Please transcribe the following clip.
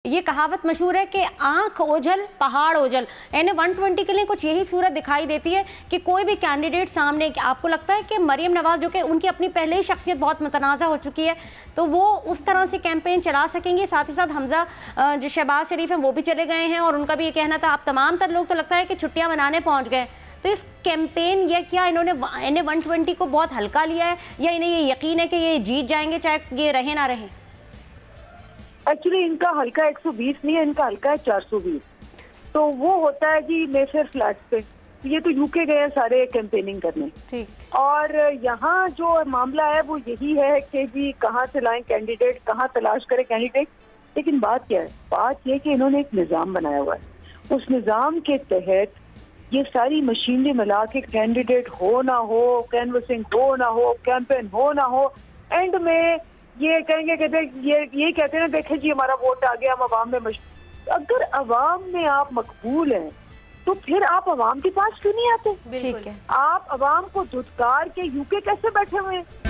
ये कहावत मशहूर है कि आंख ओझल पहाड़ ओझल, यानी 120 के लिए कुछ यही सूरत दिखाई देती है कि कोई भी कैंडिडेट सामने, आपको लगता है कि मरियम नवाज जो कि उनकी अपनी पहले ही शख्सियत बहुत मुतनाज़ा हो चुकी है, तो वो उस तरह से कैंपेन चला सकेंगे? साथ ही साथ हमजा जो शहबाज शरीफ हैं वो भी चले गए हैं और उनका भी ये कहना था, आप तमाम तर लोग तो लगता है कि छुट्टियाँ मनाने पहुँच गए, तो इस कैंपेन या क्या इन्होंने 120 को बहुत हल्का लिया है या इन्हें ये यकीन है कि ये जीत जाएंगे चाहे ये रहे ना रहे? एक्चुअली इनका हल्का 120 नहीं है, इनका हल्का है 420। तो वो होता है जी मेफेयर फ्लैट पे, ये तो यूके गए हैं सारे कैंपेनिंग करने। ठीक। और यहाँ जो मामला है वो यही है कि जी कहाँ से लाएं कैंडिडेट, कहाँ तलाश करें कैंडिडेट। लेकिन बात क्या है, बात ये कि इन्होंने एक निज़ाम बनाया हुआ है। उस निज़ाम के तहत ये सारी मशीनरी मिला के कैंडिडेट हो ना हो, कैनवसिंग हो ना हो, कैंपेन हो ना हो, एंड में ये कहेंगे कि ये कहते हैं देखें जी हमारा वोट आ गया, हम अवाम में अगर अवाम में आप मकबूल हैं तो फिर आप अवाम के पास क्यों नहीं आते? ठीक है। आप अवाम को धुतकार के यूके कैसे बैठे हुए हैं?